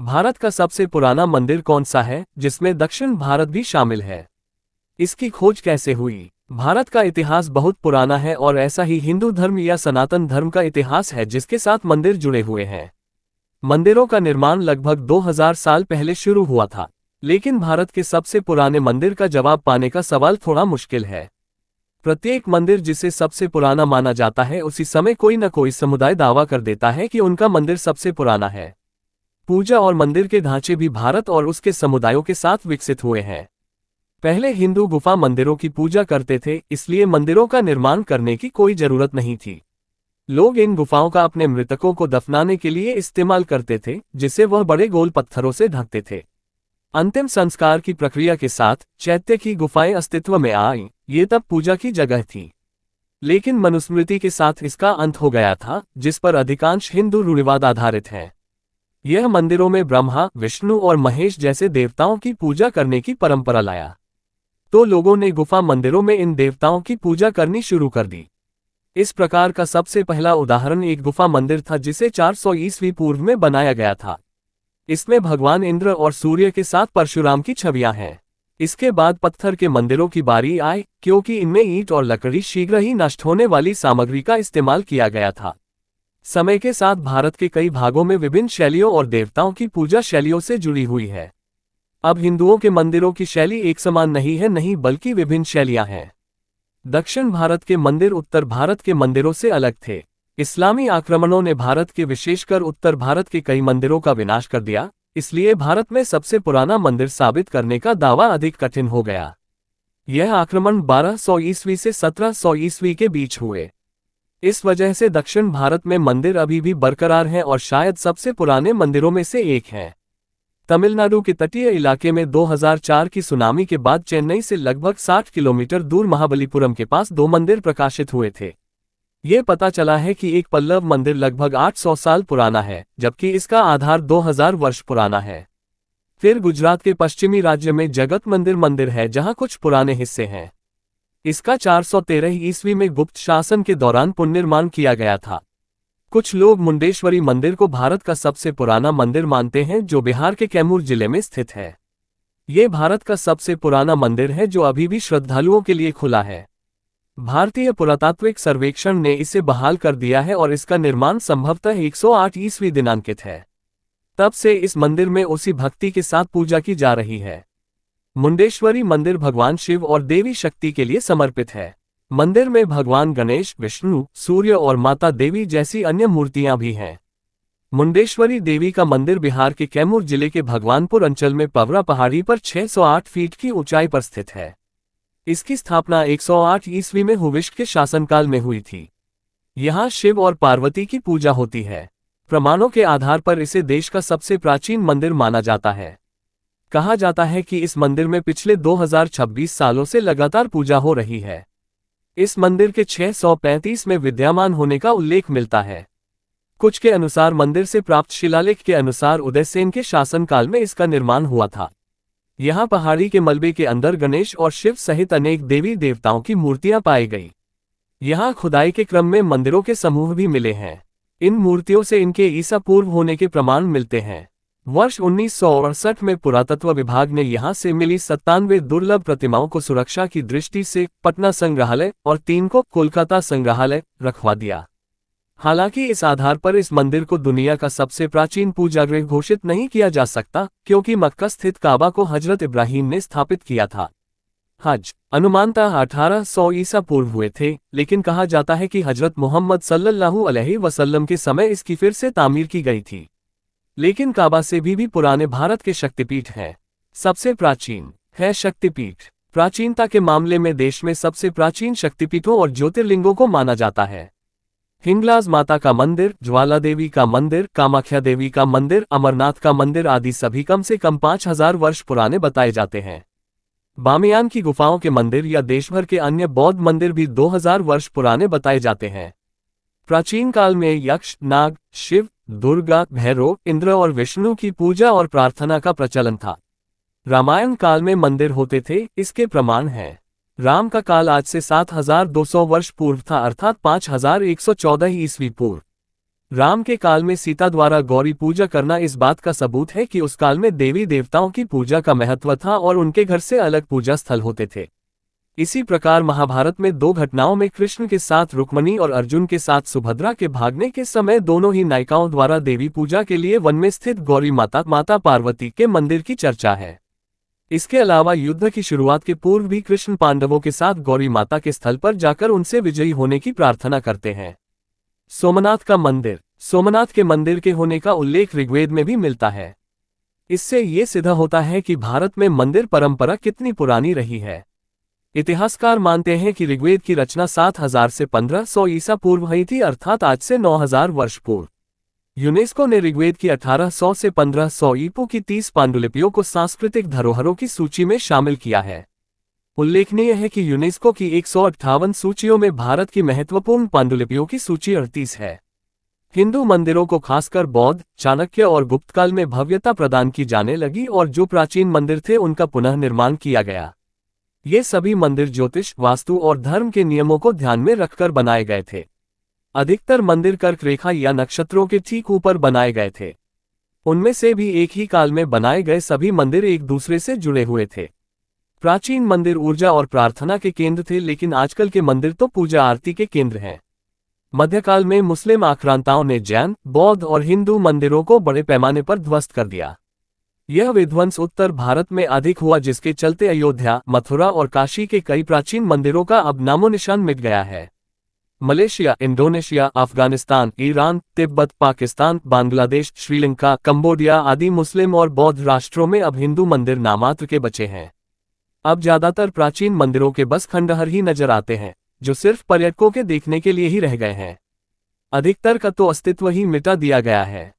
भारत का सबसे पुराना मंदिर कौन सा है, जिसमें दक्षिण भारत भी शामिल है? इसकी खोज कैसे हुई? भारत का इतिहास बहुत पुराना है और ऐसा ही हिंदू धर्म या सनातन धर्म का इतिहास है जिसके साथ मंदिर जुड़े हुए हैं। मंदिरों का निर्माण लगभग 2000 साल पहले शुरू हुआ था, लेकिन भारत के सबसे पुराने मंदिर का जवाब पाने का सवाल थोड़ा मुश्किल है। प्रत्येक मंदिर जिसे सबसे पुराना माना जाता है उसी समय कोई न कोई समुदाय दावा कर देता है कि उनका मंदिर सबसे पुराना है। पूजा और मंदिर के ढांचे भी भारत और उसके समुदायों के साथ विकसित हुए हैं। पहले हिंदू गुफा मंदिरों की पूजा करते थे, इसलिए मंदिरों का निर्माण करने की कोई जरूरत नहीं थी। लोग इन गुफाओं का अपने मृतकों को दफनाने के लिए इस्तेमाल करते थे, जिसे वह बड़े गोल पत्थरों से ढकते थे। अंतिम संस्कार की प्रक्रिया के साथ चैत्य की गुफाएं अस्तित्व में आईं, ये तब पूजा की जगह थी। लेकिन मनुस्मृति के साथ इसका अंत हो गया था, जिस पर अधिकांश हिंदू रूढ़िवाद आधारित हैं। यह मंदिरों में ब्रह्मा, विष्णु और महेश जैसे देवताओं की पूजा करने की परंपरा लाया। तो लोगों ने गुफा मंदिरों में इन देवताओं की पूजा करनी शुरू कर दी। इस प्रकार का सबसे पहला उदाहरण एक गुफा मंदिर था जिसे 400 ईस्वी पूर्व में बनाया गया था। इसमें भगवान इंद्र और सूर्य के साथ परशुराम की छवियां हैं। इसके बाद पत्थर के मंदिरों की बारी आई, क्योंकि इनमें ईंट और लकड़ी शीघ्र ही नष्ट होने वाली सामग्री का इस्तेमाल किया गया था। समय के साथ भारत के कई भागों में विभिन्न शैलियों और देवताओं की पूजा शैलियों से जुड़ी हुई है। अब हिंदुओं के मंदिरों की शैली एक समान नहीं है, नहीं बल्कि विभिन्न शैलियां हैं। दक्षिण भारत के मंदिर उत्तर भारत के मंदिरों से अलग थे। इस्लामी आक्रमणों ने भारत के विशेषकर उत्तर भारत के कई मंदिरों का विनाश कर दिया, इसलिए भारत में सबसे पुराना मंदिर साबित करने का दावा अधिक कठिन हो गया। यह आक्रमण 1200 ईस्वी से 1700 ईस्वी के बीच हुए। इस वजह से दक्षिण भारत में मंदिर अभी भी बरकरार हैं और शायद सबसे पुराने मंदिरों में से एक हैं। तमिलनाडु के तटीय इलाके में 2004 की सुनामी के बाद चेन्नई से लगभग 60 किलोमीटर दूर महाबलीपुरम के पास 2 मंदिर प्रकाशित हुए थे। ये पता चला है कि एक पल्लव मंदिर लगभग 800 साल पुराना है, जबकि इसका आधार 2000 वर्ष पुराना है। फिर गुजरात के पश्चिमी राज्य में जगत मंदिर मंदिर है, जहां कुछ पुराने हिस्से हैं। इसका 413 ईस्वी में गुप्त शासन के दौरान पुनर्निर्माण किया गया था। कुछ लोग मुंडेश्वरी मंदिर को भारत का सबसे पुराना मंदिर मानते हैं, जो बिहार के कैमूर जिले में स्थित है। ये भारत का सबसे पुराना मंदिर है जो अभी भी श्रद्धालुओं के लिए खुला है। भारतीय पुरातात्विक सर्वेक्षण ने इसे बहाल कर दिया है और इसका निर्माण संभवतः 108 ईस्वी दिनांकित है। तब से इस मंदिर में उसी भक्ति के साथ पूजा की जा रही है। मुंडेश्वरी मंदिर भगवान शिव और देवी शक्ति के लिए समर्पित है। मंदिर में भगवान गणेश, विष्णु, सूर्य और माता देवी जैसी अन्य मूर्तियां भी हैं। मुंडेश्वरी देवी का मंदिर बिहार के कैमूर जिले के भगवानपुर अंचल में पवरा पहाड़ी पर 608 फीट की ऊंचाई पर स्थित है। इसकी स्थापना 108 ईस्वी में हुविष्ठ के शासनकाल में हुई थी। यहाँ शिव और पार्वती की पूजा होती है। प्रमाणों के आधार पर इसे देश का सबसे प्राचीन मंदिर माना जाता है। कहा जाता है कि इस मंदिर में पिछले 2026 सालों से लगातार पूजा हो रही है। इस मंदिर के 635 में विद्यमान होने का उल्लेख मिलता है। कुछ के अनुसार मंदिर से प्राप्त शिलालेख के अनुसार उदयसेन के शासनकाल में इसका निर्माण हुआ था। यहाँ पहाड़ी के मलबे के अंदर गणेश और शिव सहित अनेक देवी देवताओं की मूर्तियां पाई गई। यहाँ खुदाई के क्रम में मंदिरों के समूह भी मिले हैं। इन मूर्तियों से इनके ईसा पूर्व होने के प्रमाण मिलते हैं। वर्ष 1968 में पुरातत्व विभाग ने यहां से मिली 97 दुर्लभ प्रतिमाओं को सुरक्षा की दृष्टि से पटना संग्रहालय और 3 को कोलकाता संग्रहालय रखवा दिया। हालांकि इस आधार पर इस मंदिर को दुनिया का सबसे प्राचीन पूजागृह घोषित नहीं किया जा सकता, क्योंकि मक्का स्थित काबा को हजरत इब्राहीम ने स्थापित किया था। हज अनुमानतः 1800 ईसा पूर्व हुए थे, लेकिन कहा जाता है कि हजरत मोहम्मद सल्लल्लाहु अलैहि वसल्लम के समय इसकी फिर से तामीर की गई थी। लेकिन काबा से भी पुराने भारत के शक्तिपीठ हैं। सबसे प्राचीन है शक्तिपीठ। प्राचीनता के मामले में देश में सबसे प्राचीन शक्तिपीठों और ज्योतिर्लिंगों को माना जाता है। हिंगलाज माता का मंदिर, ज्वाला देवी का मंदिर, कामाख्या देवी का मंदिर, अमरनाथ का मंदिर आदि सभी कम से कम 5000 वर्ष पुराने बताए जाते हैं। बामियान की गुफाओं के मंदिर या देशभर के अन्य बौद्ध मंदिर भी 2000 वर्ष पुराने बताए जाते हैं। प्राचीन काल में यक्ष, नाग, शिव, दुर्गा, भैरव, इंद्र और विष्णु की पूजा और प्रार्थना का प्रचलन था। रामायण काल में मंदिर होते थे, इसके प्रमाण हैं। राम का काल आज से 7200 वर्ष पूर्व था, अर्थात 5114 ईस्वी पूर्व। राम के काल में सीता द्वारा गौरी पूजा करना इस बात का सबूत है कि उस काल में देवी देवताओं की पूजा का महत्व था और उनके घर से अलग पूजा स्थल होते थे। इसी प्रकार महाभारत में दो घटनाओं में कृष्ण के साथ रुक्मणी और अर्जुन के साथ सुभद्रा के भागने के समय दोनों ही नायिकाओं द्वारा देवी पूजा के लिए वन में स्थित गौरी माता पार्वती के मंदिर की चर्चा है। इसके अलावा युद्ध की शुरुआत के पूर्व भी कृष्ण पांडवों के साथ गौरी माता के स्थल पर जाकर उनसे विजयी होने की प्रार्थना करते हैं। सोमनाथ का मंदिर। सोमनाथ के मंदिर के होने का उल्लेख ऋग्वेद में भी मिलता है। इससे ये सिद्ध होता है कि भारत में मंदिर परंपरा कितनी पुरानी रही है। इतिहासकार मानते हैं कि ऋग्वेद की रचना 7000 से 1500 ईसा पूर्व हुई थी, अर्थात आज से 9000 वर्ष पूर्व। यूनेस्को ने ऋग्वेद की 1800 से 1500 ईपू की 30 पांडुलिपियों को सांस्कृतिक धरोहरों की सूची में शामिल किया है। उल्लेखनीय है कि यूनेस्को की 158 सूचियों में भारत की महत्वपूर्ण पांडुलिपियों की सूची 38 है। हिंदू मंदिरों को खासकर बौद्ध, चाणक्य और गुप्त काल में भव्यता प्रदान की जाने लगी और जो प्राचीन मंदिर थे उनका पुनः निर्माण किया गया। ये सभी मंदिर ज्योतिष, वास्तु और धर्म के नियमों को ध्यान में रखकर बनाए गए थे। अधिकतर मंदिर कर्क रेखा या नक्षत्रों के ठीक ऊपर बनाए गए थे। उनमें से भी एक ही काल में बनाए गए सभी मंदिर एक दूसरे से जुड़े हुए थे। प्राचीन मंदिर ऊर्जा और प्रार्थना के केंद्र थे, लेकिन आजकल के मंदिर तो पूजा आरती के केंद्र हैं। मध्यकाल में मुस्लिम आक्रांताओं ने जैन, बौद्ध और हिंदू मंदिरों को बड़े पैमाने पर ध्वस्त कर दिया। यह विध्वंस उत्तर भारत में अधिक हुआ, जिसके चलते अयोध्या, मथुरा और काशी के कई प्राचीन मंदिरों का अब नामो निशान मिट गया है। Malaysia, Indonesia, Afghanistan, Iran, Tibet, Pakistan, Bangladesh, Sri Lanka, Cambodia आदि मुस्लिम और बौद्ध राष्ट्रों में अब हिंदू मंदिर नामात्र के बचे हैं। अब ज्यादातर प्राचीन मंदिरों के बस खंडहर ही नजर आते हैं, जो सिर्फ पर्यटकों के देखने के लिए ही रह गए हैं। अधिकतर का तो अस्तित्व ही मिटा दिया गया है।